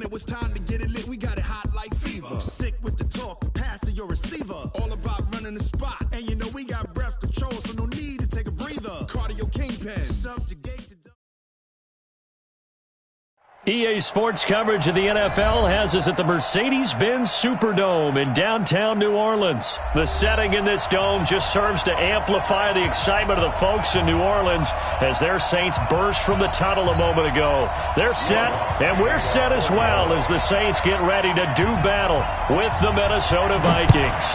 Now it's time to get it lit, we got it hot like fever. Sick with the talk, the pass to your receiver. All about running the spot. And you know we got breath control, so no need to take a breather. Cardio kingpin. Subjugate the... EA Sports coverage of the NFL has us at the Mercedes-Benz Superdome in downtown New Orleans. The setting in this dome just serves to amplify the excitement of the folks in New Orleans as their Saints burst from the tunnel a moment ago. They're set, and we're set as well as the Saints get ready to do battle with the Minnesota Vikings.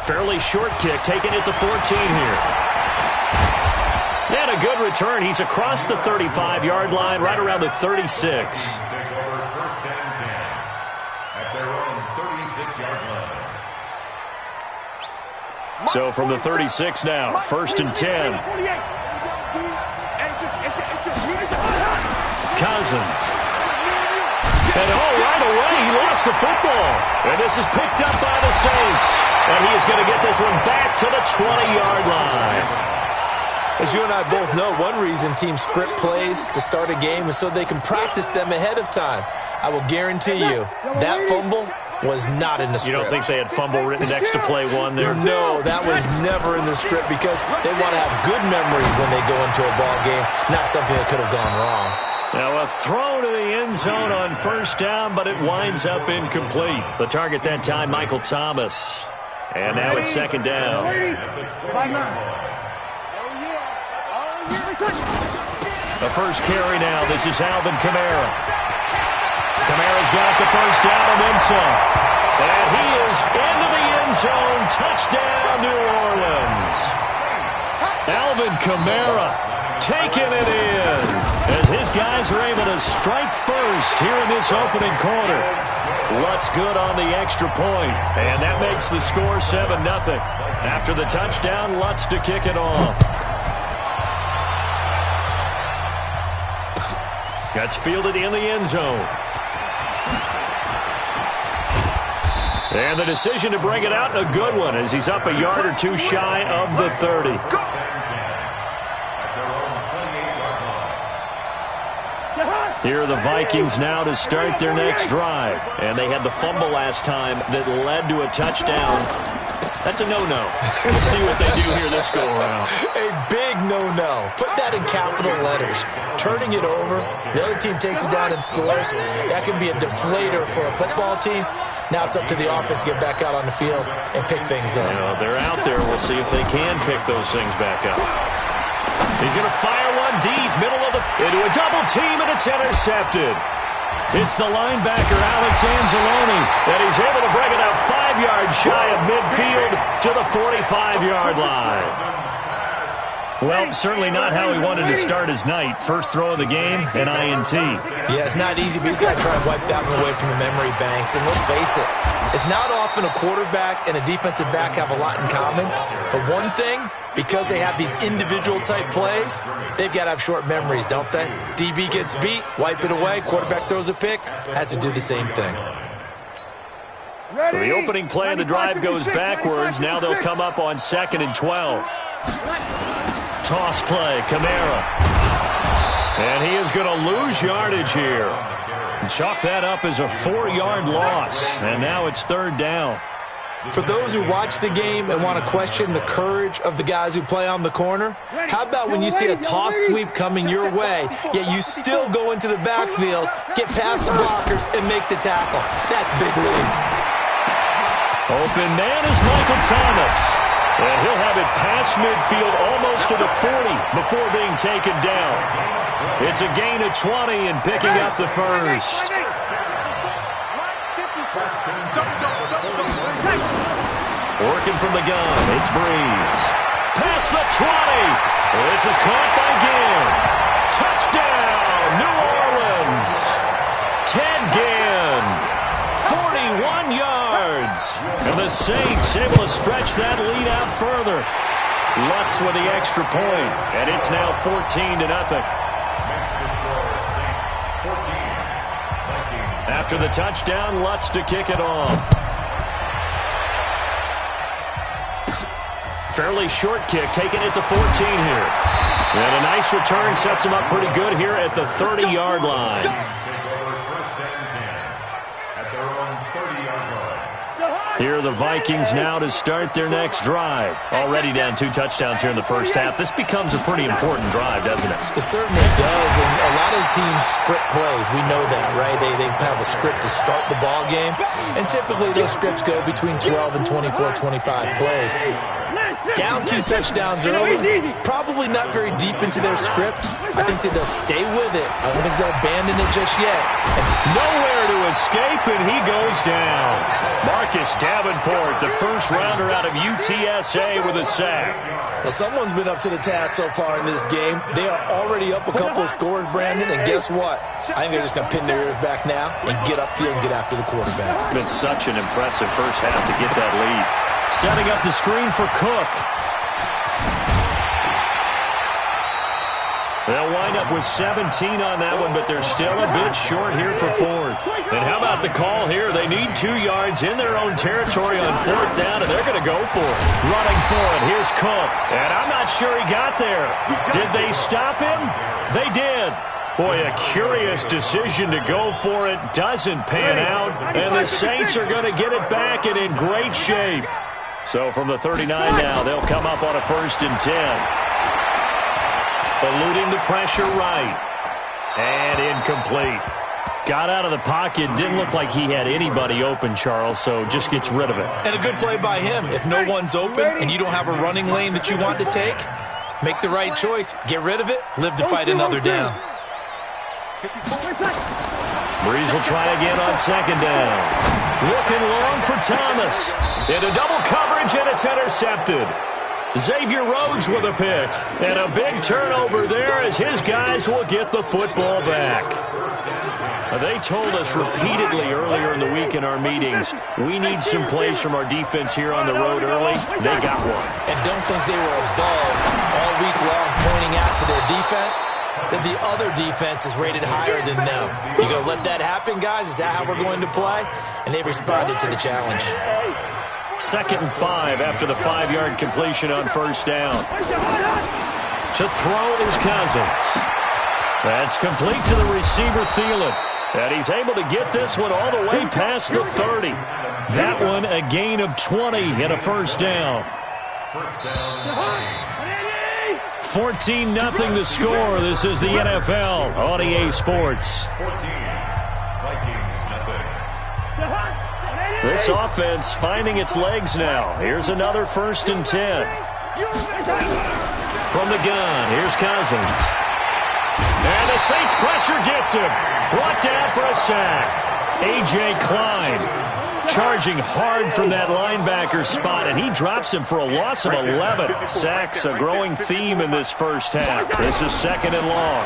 Fairly short kick taken at the 14 here. And a good return. He's across the 35-yard line, right around the 36. So from the 36 now, 1st and 10. Cousins. And right away, he lost the football. And this is picked up by the Saints. And he is going to get this one back to the 20-yard line. As you and I both know, one reason teams script plays to start a game is so they can practice them ahead of time. I will guarantee you that fumble was not in the script. You don't think they had fumble written next to play one there? No, that was never in the script because they want to have good memories when they go into a ball game, not something that could have gone wrong. Now a throw to the end zone on 1st down, but it winds up incomplete. The target that time, Michael Thomas. And now it's 2nd down. The first carry now. This is Alvin Kamara. Kamara's got the 1st down and then some. And he is into the end zone. Touchdown, New Orleans. Alvin Kamara taking it in as his guys are able to strike first here in this opening quarter. Lutz good on the extra point, and that makes the score 7-0. After the touchdown, Lutz to kick it off. That's fielded in the end zone. And the decision to bring it out, a good one, as he's up a yard or two shy of the 30. Here are the Vikings now to start their next drive. And they had the fumble last time that led to a touchdown. That's a no-no. We'll see what they do here this go-around. A big no-no. Put that in capital letters. Turning it over, the other team takes it down and scores. That can be a deflator for a football team. Now it's up to the offense to get back out on the field and pick things up. You know, they're out there. We'll see if they can pick those things back up. He's going to fire one deep, middle of the... into a double team, and it's intercepted. It's the linebacker, Alex Anzalone, and he's able to bring it out 5 yards shy of midfield to the 45-yard line. Well, certainly not how he wanted to start his night. First throw of the game, an INT. Yeah, it's not easy, but he's got to try and wipe that one away from the memory banks. And let's face it, it's not often a quarterback and a defensive back have a lot in common. But one thing, because they have these individual-type plays, they've got to have short memories, don't they? DB gets beat, wipe it away, quarterback throws a pick, has to do the same thing. So the opening play of the drive goes backwards. Now they'll come up on 2nd and 12. Toss play, Kamara. And he is going to lose yardage here. Chalk that up as a 4-yard loss. And now it's 3rd down. For those who watch the game and want to question the courage of the guys who play on the corner, how about when you see a toss sweep coming your way, yet you still go into the backfield, get past the blockers, and make the tackle? That's big league. Open man is Michael Thomas. And he'll have it past midfield almost to the 40 before being taken down. It's a gain of 20 and picking up the first. Working from the gun, it's Breeze. Past the 20. This is caught by Ginn. Touchdown, New Orleans. Ted Ginn, 41 yards. And the Saints able to stretch that lead out further. Lutz with the extra point, and it's now 14-0. After the touchdown, Lutz to kick it off. Fairly short kick, taking it to 14 here. And a nice return sets him up pretty good here at the 30-yard line. Here are the Vikings now to start their next drive. Already down 2 touchdowns here in the first half. This becomes a pretty important drive, doesn't it? It certainly does, and a lot of teams script plays. We know that, right? They have a script to start the ball game, and typically those scripts go between 12 and 24, 25 plays. Down 2 touchdowns early, probably not very deep into their script. I think that they'll stay with it. I don't think they'll abandon it just yet. And nowhere to escape, and he goes down. Marcus Davenport, the first rounder out of UTSA with a sack. Well, someone's been up to the task so far in this game. They are already up a couple of scores, Brandon, and guess what? I think they're just going to pin their ears back now and get upfield and get after the quarterback. Been such an impressive first half to get that lead. Setting up the screen for Cook. They'll wind up with 17 on that one, but they're still a bit short here for 4th. And how about the call here? They need 2 yards in their own territory on 4th down, and they're going to go for it. Running for it, here's Cook. And I'm not sure he got there. Did they stop him? They did. Boy, a curious decision to go for it. Doesn't pan out, and the Saints are going to get it back and in great shape. So from the 39 now, they'll come up on a 1st and 10. Eluding the pressure right. And incomplete. Got out of the pocket. Didn't look like he had anybody open, Charles, so just gets rid of it. And a good play by him. If no one's open and you don't have a running lane that you want to take, make the right choice. Get rid of it. Live to fight another down. Breeze will try again on 2nd down. Looking long for Thomas. Into double coverage, and it's intercepted. Xavier Rhodes with a pick. And a big turnover there as his guys will get the football back. They told us repeatedly earlier in the week in our meetings, we need some plays from our defense here on the road early. They got one. And don't think they were above all week long pointing out to their defense that the other defense is rated higher than them. You going to let that happen, guys? Is that how we're going to play? And they responded to the challenge. 2nd and 5 after the 5-yard completion on 1st down. To throw is Cousins. That's complete to the receiver, Thielen. And he's able to get this one all the way past the 30. That one a gain of 20 and a 1st down. 14-0 the score. This is the NFL on EA Sports. This offense finding its legs now. Here's another 1st and 10. From the gun, here's Cousins. And the Saints pressure gets him. Brought down for a sack. A.J. Klein charging hard from that linebacker spot, and he drops him for a loss of 11. Sacks a growing theme in this first half. This is 2nd and long.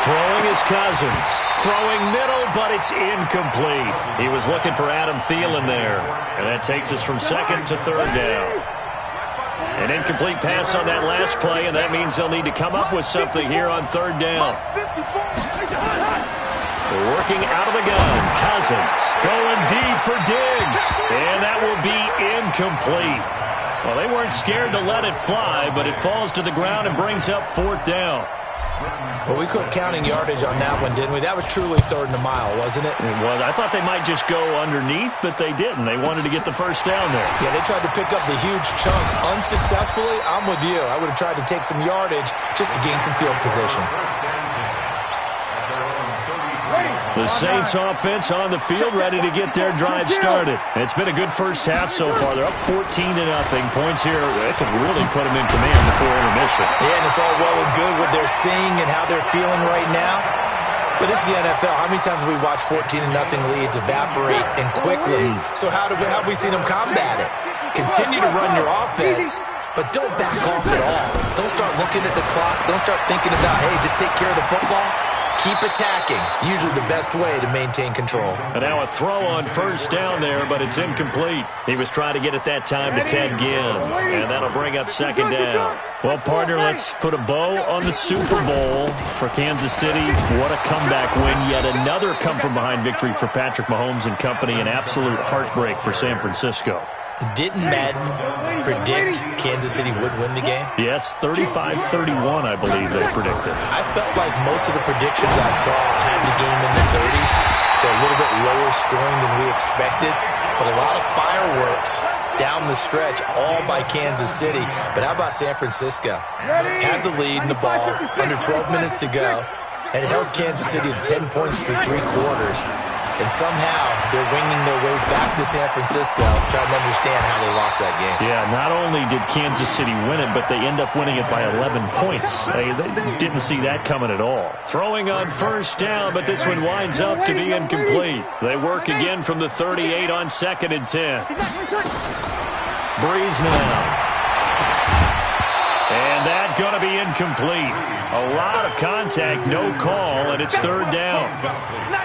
Throwing is Cousins. Throwing middle, but it's incomplete. He was looking for Adam Thielen there. And that takes us from 2nd to 3rd down. An incomplete pass on that last play, and that means they'll need to come up with something here on 3rd down. Working out of the gun. Cousins going deep for Diggs. And that will be incomplete. Well, they weren't scared to let it fly, but it falls to the ground and brings up 4th down. Well, we quit counting yardage on that one, didn't we? That was truly 3rd and a mile, wasn't it? It was. I thought they might just go underneath, but they didn't. They wanted to get the 1st down there. Yeah, they tried to pick up the huge chunk unsuccessfully. I'm with you. I would have tried to take some yardage just to gain some field position. The Saints offense on the field, ready to get their drive started. It's been a good first half so far. They're up 14-0. Points here, it could really put them in command before intermission. Yeah, and it's all well and good what they're seeing and how they're feeling right now. But this is the NFL. How many times have we watched 14-0 leads evaporate and quickly? So how have we seen them combat it? Continue to run your offense, but don't back off at all. Don't start looking at the clock. Don't start thinking about, hey, just take care of the football. Keep attacking. Usually the best way to maintain control. And now a throw on 1st down there, but it's incomplete. He was trying to get it that time to Ted Ginn. And that'll bring up 2nd down. Well, partner, let's put a bow on the Super Bowl for Kansas City. What a comeback win. Yet another come-from-behind victory for Patrick Mahomes and company. An absolute heartbreak for San Francisco. Didn't Madden predict Kansas City would win the game? Yes, 35-31, I believe they predicted. I felt like most of the predictions I saw had the game in the 30s, so a little bit lower scoring than we expected, but a lot of fireworks down the stretch, all by Kansas City. But how about San Francisco? Had the lead in the ball, under 12 minutes to go, and held Kansas City to 10 points for 3 quarters. And somehow they're winging their way back to San Francisco, trying to understand how they lost that game. Yeah, not only did Kansas City win it, but they end up winning it by 11 points. They didn't see that coming at all. Throwing on first down, but this one winds up to be incomplete. They work again from the 38 on 2nd and 10. Breeze now. And that's going to be incomplete. A lot of contact, no call, and it's 3rd down.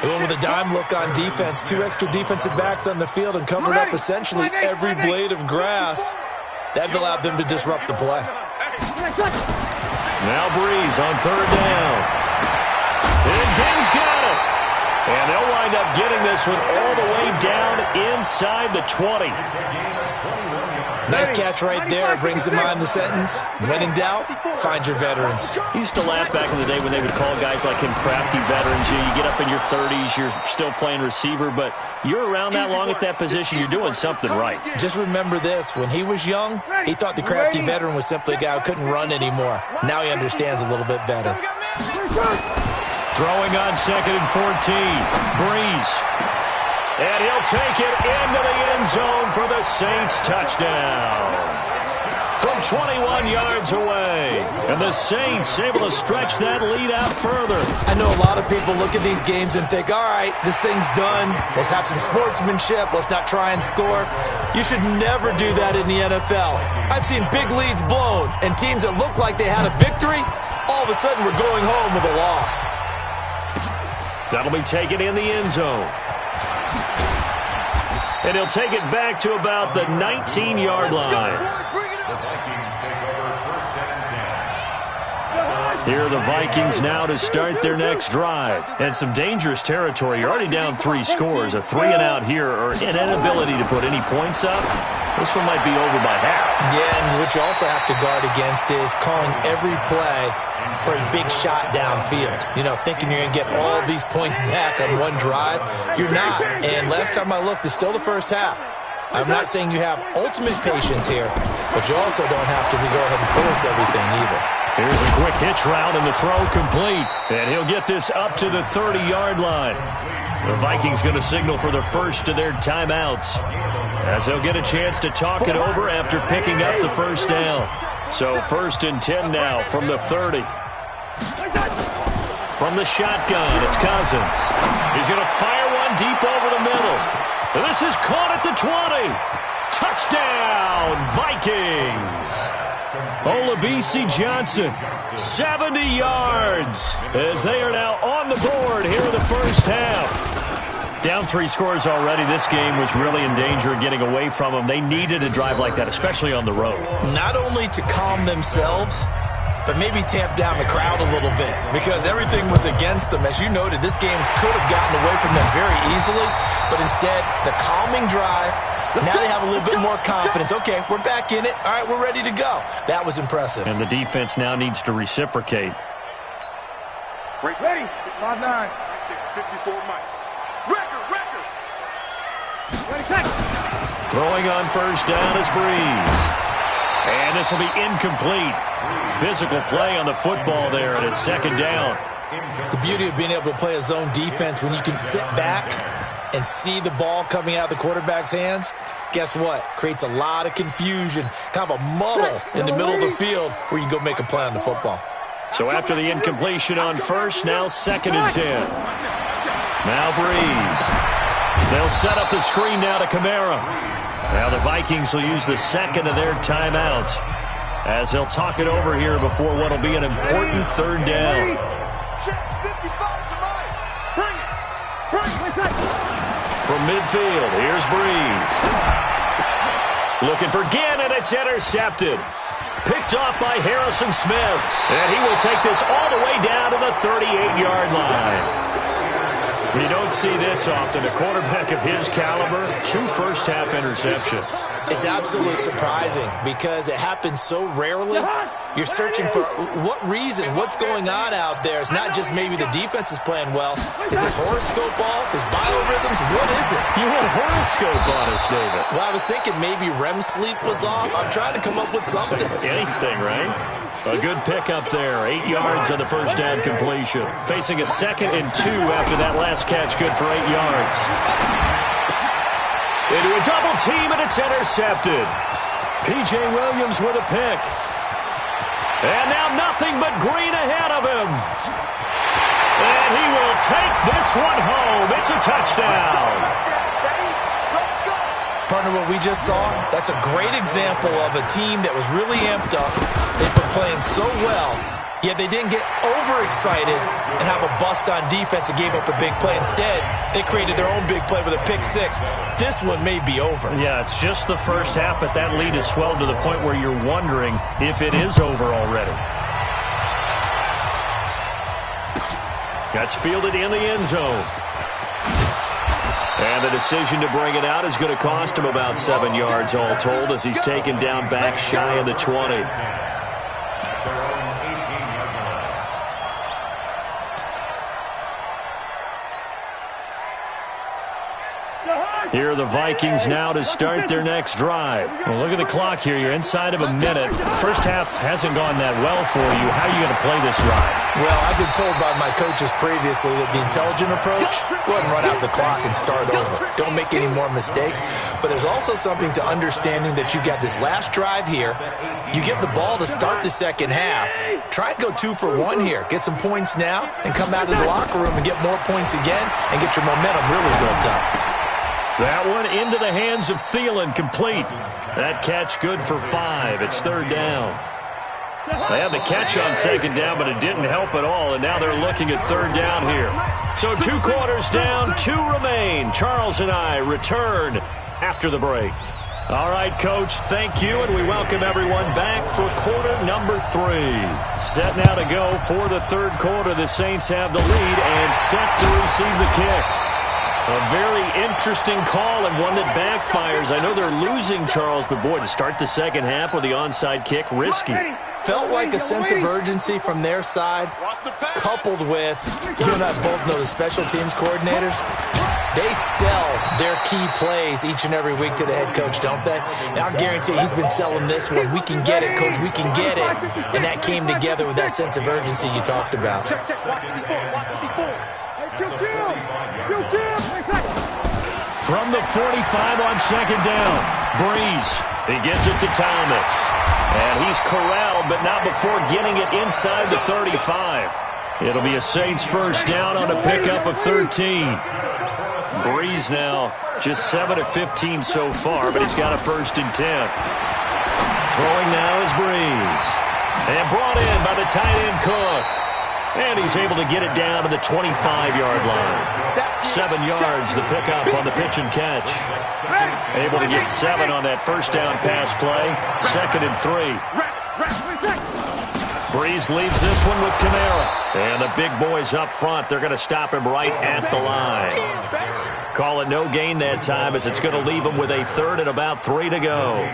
Going with a dime look on defense. 2 extra defensive backs on the field and covered up essentially every blade of grass. That allowed them to disrupt the play. Now Breeze on 3rd down. And Ding's got it. And they'll wind up getting this one all the way down inside the 20. Nice catch right there. Brings to mind the sentence, when in doubt, find your veterans. I used to laugh back in the day when they would call guys like him crafty veterans. You get up in your 30s, you're still playing receiver, but you're around that long at that position, you're doing something right. Just remember this. When he was young, he thought the crafty veteran was simply a guy who couldn't run anymore. Now he understands a little bit better. Throwing on 2nd and 14. Breeze. And he'll take it into the end zone for the Saints touchdown. From 21 yards away. And the Saints able to stretch that lead out further. I know a lot of people look at these games and think, all right, this thing's done. Let's have some sportsmanship. Let's not try and score. You should never do that in the NFL. I've seen big leads blown, and teams that look like they had a victory, all of a sudden we're going home with a loss. That'll be taken in the end zone. And he'll take it back to about the 19-yard line. Here are the Vikings now to start their next drive. And some dangerous territory. You're already down 3 scores. A 3-and-out here, or an inability to put any points up. This one might be over by half. Yeah, and what you also have to guard against is calling every play for a big shot downfield. You know, thinking you're going to get all these points back on one drive. You're not. And last time I looked, it's still the first half. I'm not saying you have ultimate patience here, but you also don't have to go ahead and force everything either. Here's a quick hitch route and the throw complete. And he'll get this up to the 30-yard line. The Vikings going to signal for the first of their timeouts, as they'll get a chance to talk it over after picking up the first down. So 1st and 10 now from the 30. From the shotgun, it's Cousins. He's going to fire one deep over the middle. This is caught at the 20. Touchdown, Vikings. Olabisi Johnson, 70 yards, as they are now on the board here in the first half. Down 3 scores already. This game was really in danger of getting away from them. They needed a drive like that, especially on the road. Not only to calm themselves, but maybe tamp down the crowd a little bit, because everything was against them. As you noted, this game could have gotten away from them very easily, but instead, the calming drive. Now they have a little bit more confidence. Okay, we're back in it. All right, we're ready to go. That was impressive. And the defense now needs to reciprocate. Ready. 5-9. 54 Mike. Record. Ready, Throwing on first down is Breeze. And this will be incomplete. Physical play on the football there, and it's 2nd down. The beauty of being able to play a zone defense when you can sit back and see the ball coming out of the quarterback's hands, guess what? Creates a lot of confusion, kind of a muddle in the middle of the field where you can go make a play on the football. So after the incompletion on first, now 2nd and 10. Now Breeze. They'll set up the screen now to Kamara. Now the Vikings will use the 2nd of their timeouts, as they'll talk it over here before what will be an important 3rd down. From midfield, here's Breeze. Looking for Gannon, it's intercepted. Picked off by Harrison Smith. And he will take this all the way down to the 38-yard line. You don't see this often. A quarterback of his caliber, 2 first-half interceptions. It's absolutely surprising because it happens so rarely. You're searching for what reason, what's going on out there. It's not just maybe the defense is playing well. Is his horoscope off? His biorhythms? What is it? You want horoscope on us, David. Well, I was thinking maybe REM sleep was off. I'm trying to come up with something. Anything, right? A good pickup there. 8 yards on the first down completion. Facing a 2nd and 2 after that last catch. Good for 8 yards. Into a double team, and it's intercepted. P.J. Williams with a pick. And now nothing but green ahead of him. And he will take this one home. It's a touchdown. Partner, what we just saw, that's a great example of a team that was really amped up. They've been playing so well, yet they didn't get overexcited and have a bust on defense and gave up a big play. Instead, they created their own big play with a pick 6. This one may be over. Yeah, it's just the first half, but that lead has swelled to the point where you're wondering if it is over already. That's fielded in the end zone. And the decision to bring it out is going to cost him about 7 yards all told as he's taken down back shy of the 20. Here are the Vikings now to start their next drive. Well, look at the clock here. You're inside of a minute. First half hasn't gone that well for you. How are you going to play this drive? Well, I've been told by my coaches previously that the intelligent approach, go ahead and run out the clock and start over. Don't make any more mistakes. But there's also something to understanding that you got this last drive here. You get the ball to start the second half. Try and go 2 for 1 here. Get some points now and come out of the locker room and get more points again and get your momentum really built up. That one into the hands of Thielen, complete. That catch good for 5. It's 3rd down. They had the catch on 2nd down, but it didn't help at all, and now they're looking at 3rd down here. So 2 quarters down, 2 remain. Charles and I return after the break. All right, Coach, thank you, and we welcome everyone back for quarter number 3. Set now to go for the 3rd quarter. The Saints have the lead and set to receive the kick. A very interesting call and one that backfires. I know they're losing, Charles, but boy, to start the second half with the onside kick, risky. Felt like a sense of urgency from their side, coupled with, you and I both know the special teams coordinators, they sell their key plays each and every week to the head coach, don't they? And I guarantee he's been selling this one. We can get it, Coach, we can get it. And that came together with that sense of urgency you talked about. From the 45 on 2nd down, Breeze. He gets it to Thomas. And he's corralled, but not before getting it inside the 35. It'll be a Saints first down on a pickup of 13. Breeze now just 7 of 15 so far, but he's got a 1st and 10. Throwing now is Breeze. And brought in by the tight end Cook. And he's able to get it down to the 25-yard line. 7 yards, the pickup on the pitch and catch. Able to get 7 on that first down pass play. 2nd and 3. Breeze leaves this one with Kamara. And the big boys up front, they're going to stop him right at the line. Call it no gain that time as it's going to leave him with a 3rd and about 3 to go.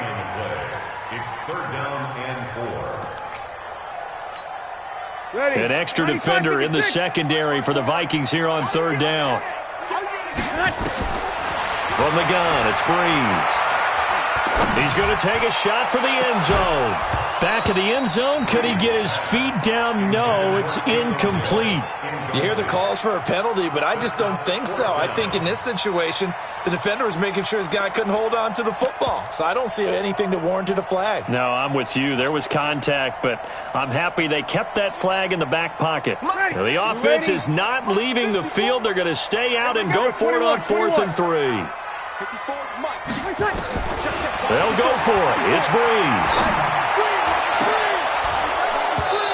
It's 3rd down and 4. An extra defender in the secondary for the Vikings here on 3rd down. From the gun, it's Breeze. He's going to take a shot for the end zone. Back of the end zone. Could he get his feet down? No, it's incomplete. You hear the calls for a penalty, but I just don't think so. I think in this situation, the defender was making sure his guy couldn't hold on to the football. So I don't see anything that warranted a flag. No, I'm with you. There was contact, but I'm happy they kept that flag in the back pocket. Now, the offense is not leaving the field. They're going to stay out and go for it on 4th and 3. They'll go for it. It's Breeze.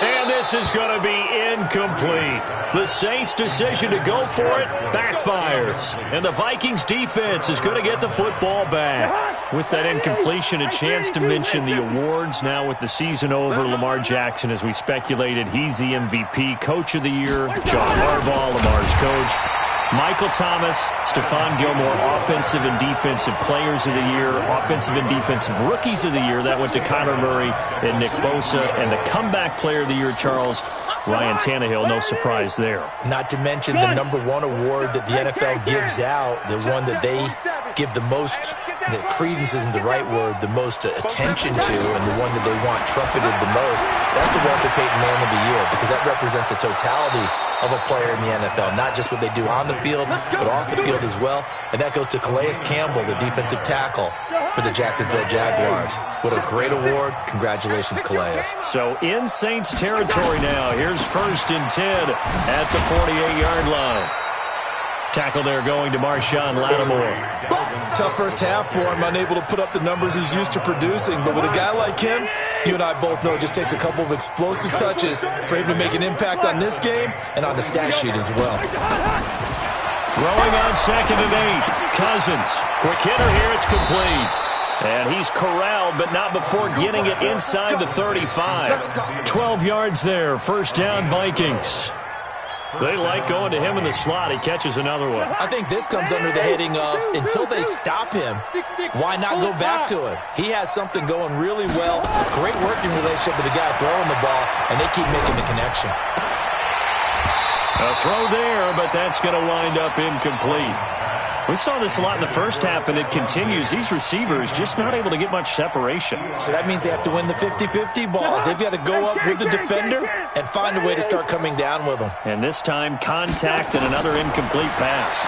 And this is going to be incomplete. The Saints' decision to go for it backfires. And the Vikings defense is going to get the football back. With that incompletion, a chance to mention the awards. Now with the season over, Lamar Jackson, as we speculated, he's the MVP, Coach of the Year, John Harbaugh, Lamar's coach. Michael Thomas, Stephon Gilmore, Offensive and Defensive Players of the Year, Offensive and Defensive Rookies of the Year. That went to Kyler Murray and Nick Bosa. And the Comeback Player of the Year, Charles, Ryan Tannehill. No surprise there. Not to mention the #1 award that the NFL gives out, the one that they give the most, the credence isn't the right word, the most attention to, and the one that they want trumpeted the most. That's the Walter Payton Man of the Year, because that represents the totality of a player in the NFL, not just what they do on the field, but off the field as well. And that goes to Calais Campbell, the defensive tackle for the Jacksonville Jaguars. What a great award. Congratulations, Calais. So in Saints territory now. Here's 1st and 10 at the 48-yard line. Tackle there going to Marshawn Lattimore. Tough first half for him, unable to put up the numbers he's used to producing. But with a guy like him, you and I both know it just takes a couple of explosive touches for him to make an impact on this game and on the stat sheet as well. Throwing on 2nd and 8. Cousins. Quick hitter here. It's complete. And he's corralled, but not before getting it inside the 35. 12 yards there. 1st down, Vikings. They like going to him in the slot. He catches another one. I think this comes under the heading of, until they stop him, why not go back to him? He has something going really well. Great working relationship with the guy throwing the ball, and they keep making the connection. A throw there, but that's going to wind up incomplete. We saw this a lot in the first half, and it continues. These receivers just not able to get much separation. So that means they have to win the 50-50 balls. They've got to go up with the defender and find a way to start coming down with them. And this time, contact and another incomplete pass.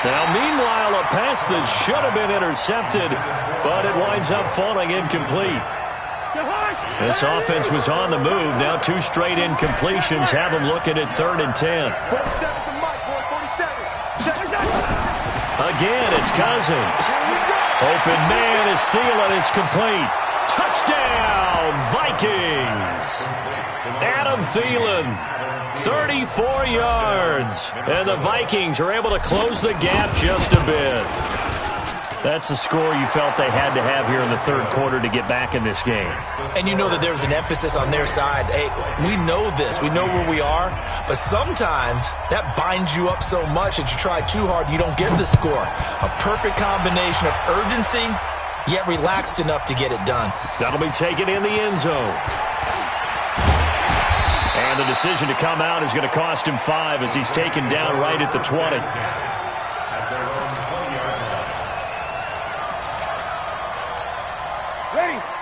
Now, meanwhile, a pass that should have been intercepted, but it winds up falling incomplete. This offense was on the move. Now 2 straight incompletions have them looking at 3rd and 10. Again, it's Cousins. Open man is Thielen. It's complete. Touchdown, Vikings. Adam Thielen, 34 yards. And the Vikings are able to close the gap just a bit. That's a score you felt they had to have here in the 3rd quarter to get back in this game. And you know that there's an emphasis on their side. Hey, we know this. We know where we are. But sometimes that binds you up so much that you try too hard, you don't get the score. A perfect combination of urgency, yet relaxed enough to get it done. That'll be taken in the end zone. And the decision to come out is going to cost him 5 as he's taken down right at the 20.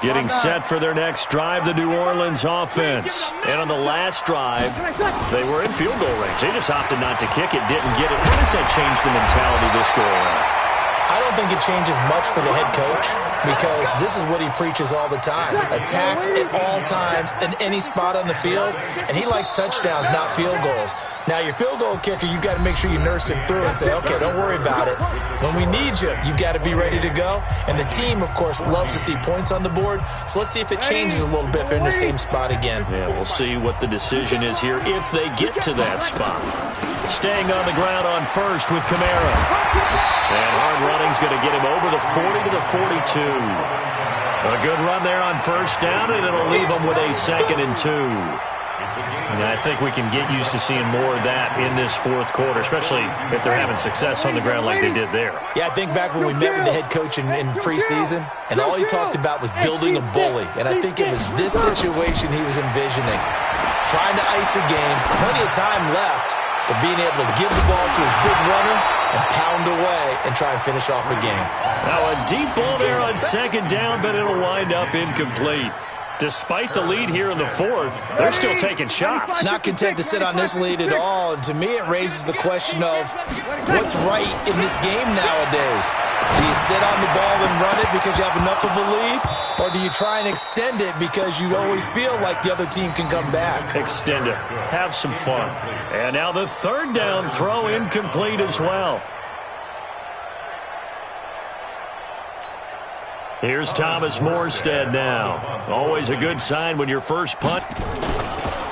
Getting set for their next drive, the New Orleans offense. And on the last drive, they were in field goal range. They just opted not to kick it, didn't get it. How does that change the mentality this go around? I don't think it changes much for the head coach, because this is what he preaches all the time. Attack at all times in any spot on the field, and he likes touchdowns, not field goals. Now, your field goal kicker, you've got to make sure you nurse him through and say, okay, don't worry about it. When we need you, you've got to be ready to go. And the team, of course, loves to see points on the board, so let's see if it changes a little bit if they're in the same spot again. Yeah, we'll see what the decision is here if they get to that spot. Staying on the ground on 1st with Kamara. And hard running's going to get him over the 40 to the 42. A good run there on 1st down, and it'll leave him with a 2nd and 2. And I think we can get used to seeing more of that in this 4th quarter, especially if they're having success on the ground like they did there. Yeah, I think back when we met with the head coach in preseason, and all he talked about was building a bully. And I think it was this situation he was envisioning. Trying to ice a game, plenty of time left, but being able to give the ball to his big runner and pound away and try and finish off a game. Now a deep ball there on 2nd down, but it'll wind up incomplete. Despite the lead here in the 4th, they're still taking shots. Not content to sit on this lead at all. And to me, it raises the question of what's right in this game nowadays. Do you sit on the ball and run it because you have enough of a lead? Or do you try and extend it because you always feel like the other team can come back? Extend it. Have some fun. And now the 3rd down throw incomplete as well. Here's Thomas Morstead now. Always a good sign when your first punt.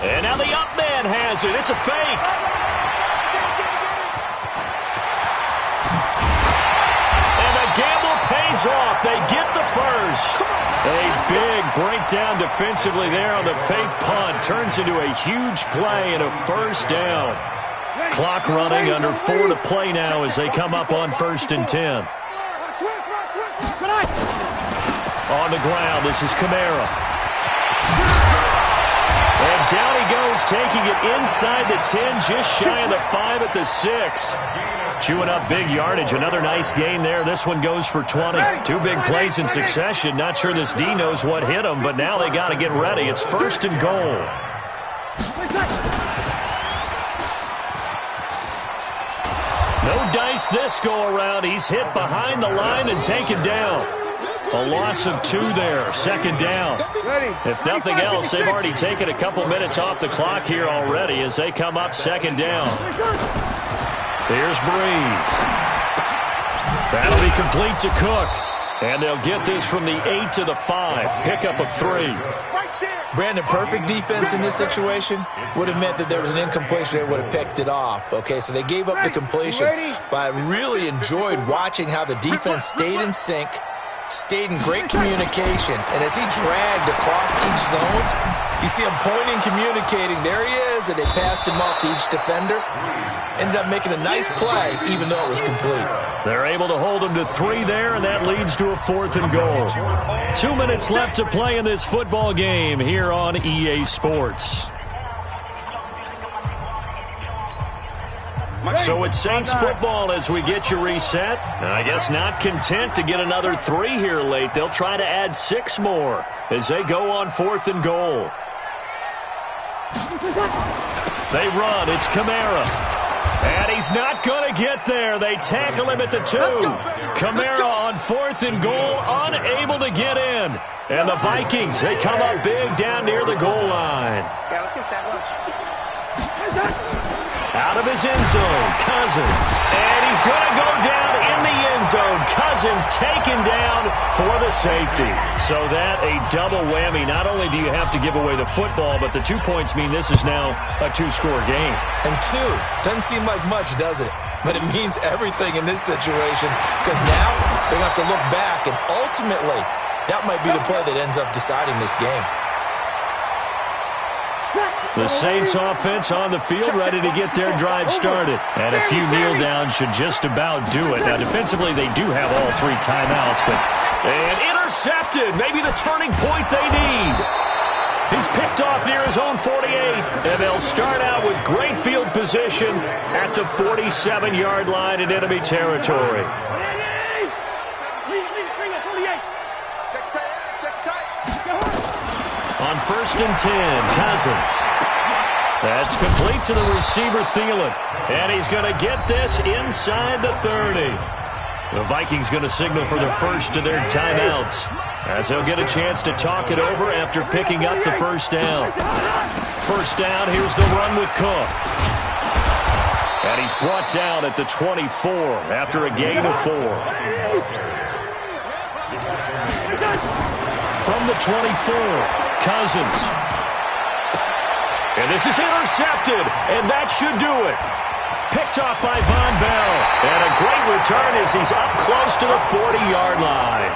And now the up man has it. It's a fake. And the gamble pays off. They get the first. A big breakdown defensively there on the fake punt. Turns into a huge play and a 1st down. Clock running, under 4 to play now as they come up on 1st and 10. On the ground, this is Kamara. And down he goes, taking it inside the 10, just shy of the 5 at the 6. Chewing up big yardage. Another nice gain there. This one goes for 20. 2 big plays in succession. Not sure this D knows what hit him, but now they got to get ready. It's 1st and goal. No dice this go-around. He's hit behind the line and taken down. A loss of 2 there. 2nd down. If nothing else, they've already taken a couple minutes off the clock here already as they come up 2nd down. Here's Breeze. That'll be complete to Cook. And they'll get this from the 8 to the 5. Pickup of 3. Brandon, perfect defense in this situation would have meant that there was an incompletion. They would have picked it off. Okay, so they gave up the completion. But I really enjoyed watching how the defense stayed in sync, stayed in great communication. And as he dragged across each zone, you see him pointing, communicating. There he is, and they passed him off to each defender. Ended up making a nice play, even though it was complete. They're able to hold him to 3 there, and that leads to a 4th and goal. 2 minutes left to play in this football game here on EA Sports. So it's Saints football as we get you reset. I guess not content to get another 3 here late. They'll try to add 6 more as they go on 4th and goal. They run. It's Kamara. And he's not going to get there. They tackle him at the 2. Kamara on 4th and goal, unable to get in. And the Vikings, they come up big down near the goal line. Yeah, let's get sad lunch. Out of his end zone, Cousins. And he's going to go down in the end zone. Cousins taken down for the safety. So that a double whammy. Not only do you have to give away the football, but the 2 points mean this is now a 2-score game. And 2 doesn't seem like much, does it? But it means everything in this situation because now they're going to have to look back, and ultimately that might be the play that ends up deciding this game. The Saints offense on the field, ready to get their drive started. And a few kneel downs should just about do it. Now, defensively, they do have all 3 timeouts, but and intercepted. Maybe the turning point they need. He's picked off near his own 48, and they'll start out with great field position at the 47-yard line in enemy territory. On 1st and 10, Cousins. That's complete to the receiver, Thielen. And he's going to get this inside the 30. The Vikings going to signal for the first of their timeouts as they'll get a chance to talk it over after picking up the first down. First down, here's the run with Cook. And he's brought down at the 24 after a gain of 4. From the 24, Cousins. And this is intercepted, and that should do it. Picked off by Von Bell. And a great return as he's up close to the 40-yard line.